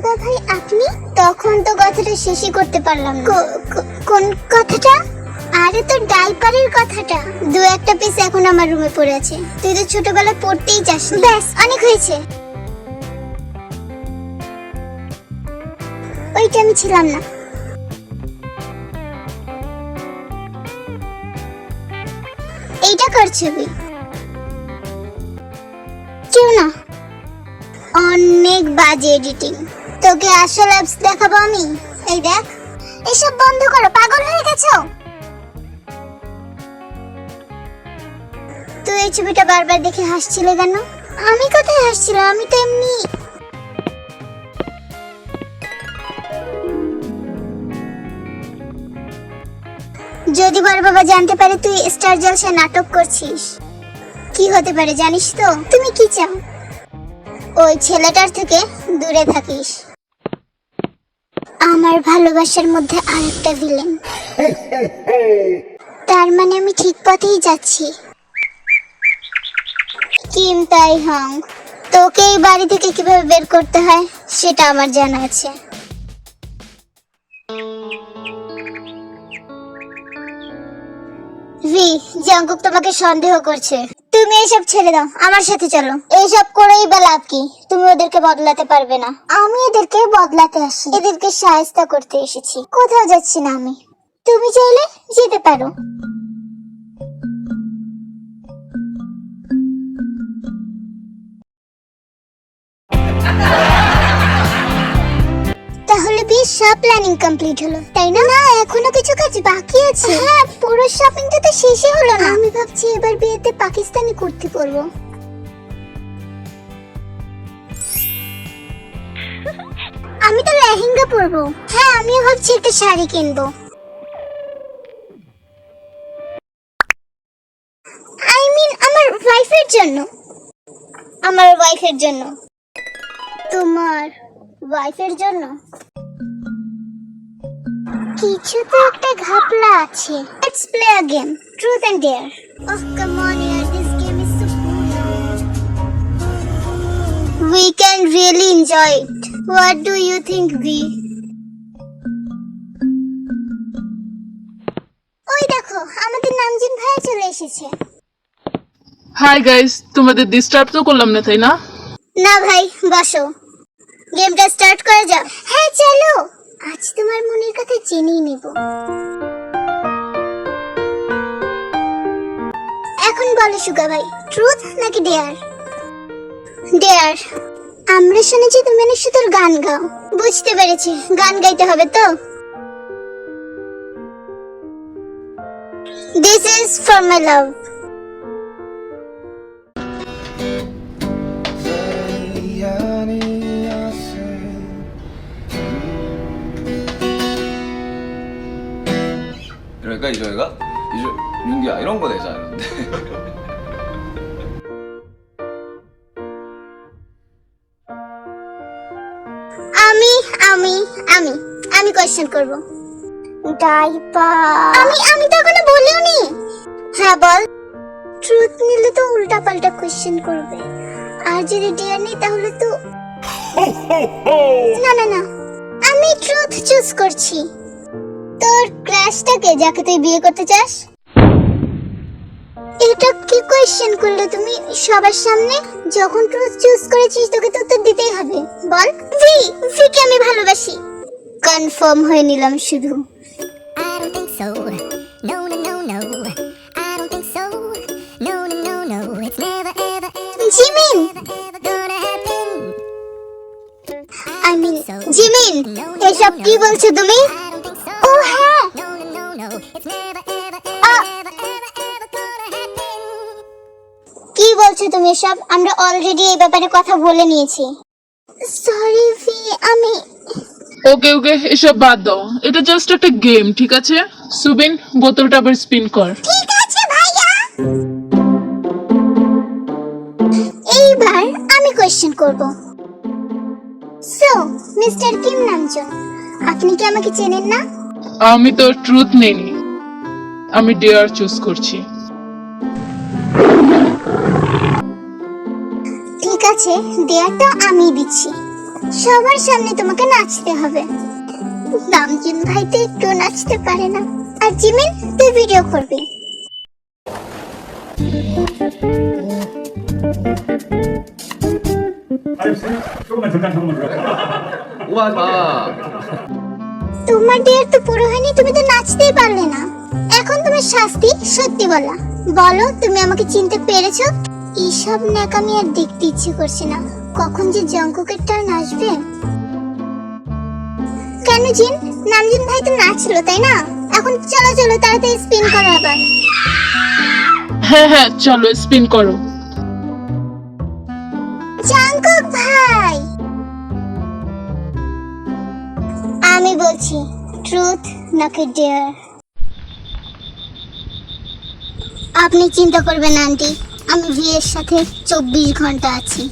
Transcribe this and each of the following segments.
দুগা ভাই আপনি? তখন তো কথাটা শেষই করতে পারলাম না। কোন কথাটা? আরে তোর ডাইপারের কথাটা। দু একটা পিস এখন আমার রুমে পড়ে আছে, তুই তো ছোটবেলায় পড়তেই চাস। ব্যাস অনেক হয়েছে। ওইটা আমি ছিলাম না। এইটা কার ছবি? কেউ না, অনেক বাজে এডিটিং। তোকে আসল অ্যাপস দেখাবো আমি। এই দেখ, এসব বন্ধ করো, পাগল হয়ে গেছো? তুই এই ছবিটা বারবার দেখে হাসছিলে কেন? আমি কোথায় হাসছিলাম? আমি তো এমনি। যদি বড় বাবা জানতে পারে তুই স্টার জলসায় নাটক করছিস, কি হতে পারে জানিস তো? তুমি কি চাও? ওই ছেলেটার থেকে দূরে থাকিস। আমার ভালোবাসার মধ্যে আরেকটা ভিলেন। তার মানে আমি ঠিক পথেই যাচ্ছি। কিম তাই হং, তোকে এই বাড়ি থেকে কিভাবে বের করতে হয় সেটা আমার জানা আছে। ভি, জাঙ্কুক তোমাকে সন্দেহ করছে। তুমি এসব ছেড়ে দাও, আমার সাথে চলো। এইসব করেই বা লাভ কি? তুমি ওদেরকে বদলাতে পারবে না। আমি এদেরকে বদলাতে আসি, এদেরকে সাহায্য করতে এসেছি। কোথাও যাচ্ছি না আমি। তুমি চাইলে যেতে পারো। তাহলে বিয়ের সব প্ল্যানিং কমপ্লিট হলো, তাই না? না, এখনো কিছু কাজ বাকি আছে। হ্যাঁ, পুরো শপিংটা তো শেষই হলো না। আমি ভাবছি এবার বিয়েতে পাকিস্তানি কুর্তি পরবো। আমি তো লেহেঙ্গা পরবো। হ্যাঁ, আমিও ভাবছি একটা শাড়ি কিনবো। আই মিন আমার ওয়াইফের জন্য। আমার ওয়াইফের জন্য। তোমার ওয়াইফের জন্য? কিছু তো একটা ঘাপলা আছে। Let's play a game, truth and dare. Oh come on ইয়ার, this game is so cool. We can really enjoy it. What do you think, V? ওই দেখো, আমাদের নামজিন ভাই চলে এসেছে। হাই গাইস, তোমাদের ডিস্টার্ব তো করলাম না, তাই না? না ভাই, বসো, গেমটা স্টার্ট করা যাক। হ্যাঁ চলো, আজ তোমার মনের কথা জেনেই নেব। এখন বলো সুগা ভাই, ট্রুথ নাকি ডেয়ার? ডেয়ার। আমরা শুনেছি তুমি অনেক সুন্দর গান গাও। বুঝতে পেরেছি, গান গাইতে হবে তো। This is for my love. 그러니까 이저희가 윤기야 이런 거 내자 이러는데 আমি আমি আমি আমি কোশ্চেন করব। ডাইপার। আমি তো এখনো বলিও নি। হ্যাঁ বল। ট্রুথ নিলে তো উল্টা পাল্টা কোশ্চেন করবে, আর যদি ডিয়ার নেই তাহলে তো না না না, আমি ট্রুথ চুজ করছি। তোর ক্রাশটাকে যাকে তুই বিয়ে করতে চাস? এটা কি কোয়েশ্চেন করলে তুমি সবার সামনে? যখন ট্রুথ চুজ করেছিস তোকে তো উত্তর দিতেই হবে। বল। ভিকে আমি ভালোবাসি। কনফার্ম হয়ে নিলাম শুধু। I don't think so. No, no, no, no. I don't think so. No, no, no, no. It's never, ever, ever, Jimin, ever gonna happen. I mean Jimin, এসব কি বলছো তুমি? I don't think so. ও হ্যাঁ, No, no, no, no. It's never, ever, a, ever, ever, ever gonna happen. কি বলছো তুমি এসব? আমরা অলরেডি এই ব্যাপারে কথা বলে নিয়েছি। সরি ভি, আমি ওকে ওকে, এসব বাদ দাও, এটা জাস্ট একটা গেম, ঠিক আছে? সুবিন, বোতলটা আবার স্পিন কর। ঠিক আছে ভাইয়া। এইবার আমি কোশ্চেন করব। সো মিস্টার কিম নামজুন, আপনি কি আমাকে চেনেন না? আমি তো ট্রুথ নেইনি, আমি ডেয়ার চুজ করছি। ঠিক আছে, ডেয়ারটা আমি দিচ্ছি। সবার সামনে তোমাকে নাচতে হবে। নামজুন ভাই তো একটু নাচতে পারে না। আর জিমিন, তুই ভিডিও করবি। 조금만 들어가. 오버하지 마. তোমার ডিয়ার তো পুরো হয়নি, তুমি তো নাচতেই পারলে না। এখন তোমার শাস্তি, সত্যি বলো। বলো, তুমি আমাকে চিনতে পেরেছো? এইসব ন্যাকামি আর দেখতে ইচ্ছে করছে না। কখন যে জঙ্কুকের টার্ন আসবে। কেন জিন? নামজুন ভাই তো নাচলো, তাই না? এখন চলো চলো, তাড়াতাড়ি স্পিন করো আবার। হ্যাঁ হ্যাঁ, চলো স্পিন করো। জঙ্কুক ভাই, আমি বলছি ট্রুথ নাকি ডেয়ার? আপনি চিন্তা করবেন আন্টি, আমি ভিয়ের সাথে 24 ঘন্টা আছি।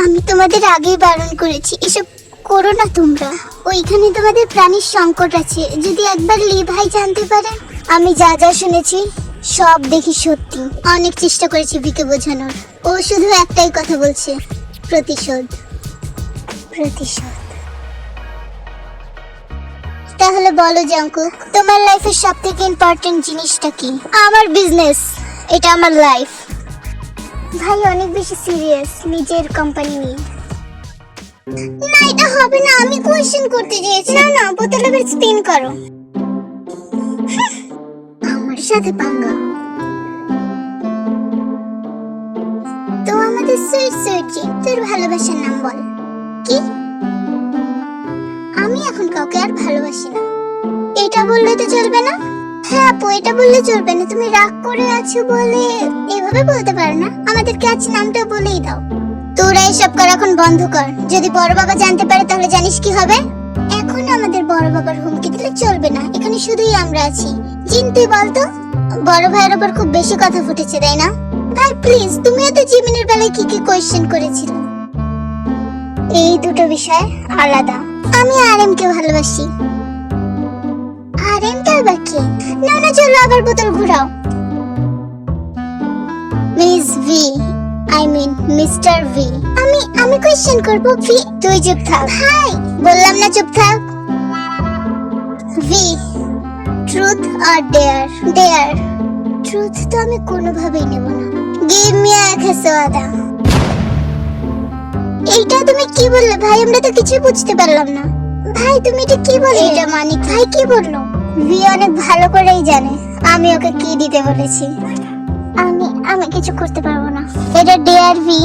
আমি তোমাদের আগেই বারণ করেছি, এসব করো না তোমরা। ওইখানে তোমাদের প্রাণীর সংকট আছে, যদি একবার লি ভাই জানতে পারে। আমি যা যা শুনেছি সব দেখি সত্যি। অনেক চেষ্টা করেছি ভিকে বোঝানোর, ও শুধু একটাই কথা বলছে, প্রতিশোধ প্রতিশোধ। তাহলে বলো জঙ্কুক, তোমার লাইফের সবথেকে ইম্পর্টেন্ট জিনিসটা কি? আমার বিজনেস, এটা আমার লাইফ। ভাই অনেক বেশি সিরিয়াস নিজের কোম্পানি নিয়ে। না এটা হবে না, আমি কোয়েশ্চেন করতে চেয়েছি। না না, বোতল আবার স্পিন করো। আমার সাথে পাঙ্গা। তো আমাদের সুইট সুইট জিন, তোর ভালোবাসার নাম বল। কি? আমি এখন কাউকে আর ভালোবাসি না। এটা বললে তো চলবে না। হ্যাঁ আপু, এটা বললে চলবে না। তুমি রাগ করে আছো বলে এভাবে বলতে পারো না। আমাদেরকে আজ নামটা বলেই দাও। তোরা এসব কর, এখন বন্ধ কর। যদি বড় বাবা জানতে পারে তাহলে জানিস কি হবে? এখন আমাদের বড় বাবার হুমকি দিলে চলবে না, এখানে শুধুই আমরা আছি। জিন তুই বলতো, বড় ভাইয়ের উপর খুব বেশি কথা ফুটেছে তাই না? ভাই প্লিজ, তুমিও তো জিমিনের বেলায় কি কি কোয়েশ্চেন করেছিলে। এই দুটো বিষয় আলাদা। আমি আরএম কে ভালোবাসি। আরএম টা আবার কি? না না, চলো আবার বোতল ঘুরাও। Miss V, I mean mister V. আমি কোয়েশ্চেন করব। ভি তুই চুপ থাক। ভাই বললাম না চুপ থাক। V, truth or dare? Dare. Truth তো আমি কোনোভাবেই নেব না। গিভ মি আ খেসোয়াদা। এইটা তুমি কি বললে ভাই? আমরা তো কিছু বুঝতে পারলাম না। ভাই তুমি এটা কি বললে? এটা মানিক ভাই কি বললো? ভি অনেক ভালো করেই জানে আমি ওকে কি দিতে বলেছি। আমি কিছু করতে পারবো না। এটা ডেয়ার ভি,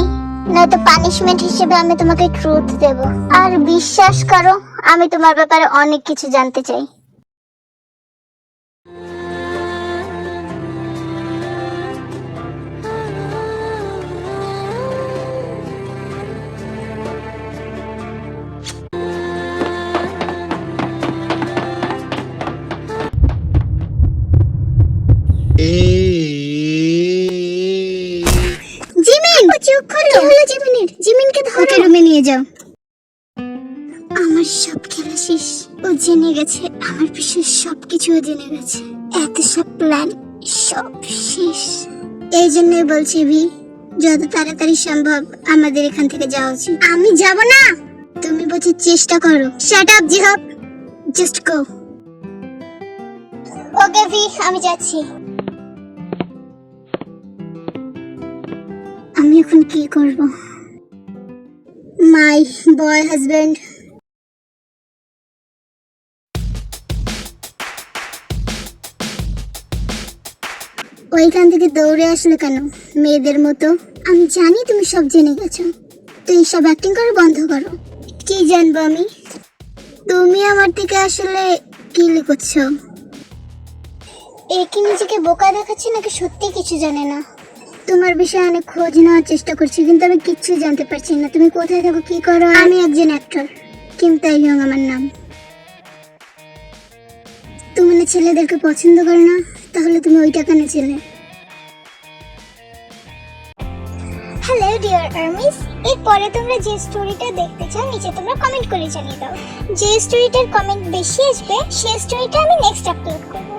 নয়তো পানিশমেন্ট হিসেবে আমি তোমাকে ট্রুথ দেব। আর বিশ্বাস করো, আমি তোমার ব্যাপারে অনেক কিছু জানতে চাই। জিমিন চোখ খোলো। কি হলো জিমিনের? জিমিনকে ধরো, রুমে নিয়ে যাও। আমার সব খেলা শেষ। ও জেনে গেছে, আমার বিষয়ে সবকিছু ও জেনে গেছে। এত সব প্ল্যান সব শেষ। এই জন্যই বলছি ভি, যত তাড়াতাড়ি সম্ভব আমাদের এখান থেকে যাওয়া উচিত। আমি যাব না, তুমি বোঝার চেষ্টা করো। Shut up Jihab, just go. Okay V, আমি যাচ্ছি। আমি এখন কি করব? My boy husband. ওইখান থেকে দৌড়ে আসলে কেন মেয়েদের মতো? আমি জানি তুমি সব জেনে গেছো, তো এইসব অ্যাক্টিং করে বন্ধ করো। কি জানবো আমি? তুমি আমার থেকে আসলে কি লুকোচ্ছো? এ কি নিজেকে বোকা দেখাচ্ছে নাকি সত্যি কিছু জানে না? তোমার বিষয়ে অনেক খোঁজ নেওয়ার চেষ্টা করছি, কিন্তু আমি কিচ্ছু জানতে পারছি না। তুমি কোথায় থাকো, কি করো? আমি একজন অ্যাক্টর, কিম তাইয়ং আমার নাম। তুমি না ছেলেদেরকে পছন্দ করো না, তাহলে তুমি ওইটা কেন ছেলে? হ্যালো ডিয়ার আর্মিস, এরপরে তোমরা যে স্টোরিটা দেখতে চাও নিচে তোমরা কমেন্ট করে জানিয়ে দাও। যে স্টোরিটার কমেন্ট বেশি আসবে সেই স্টোরিটা আমি নেক্সট আপলোড করব।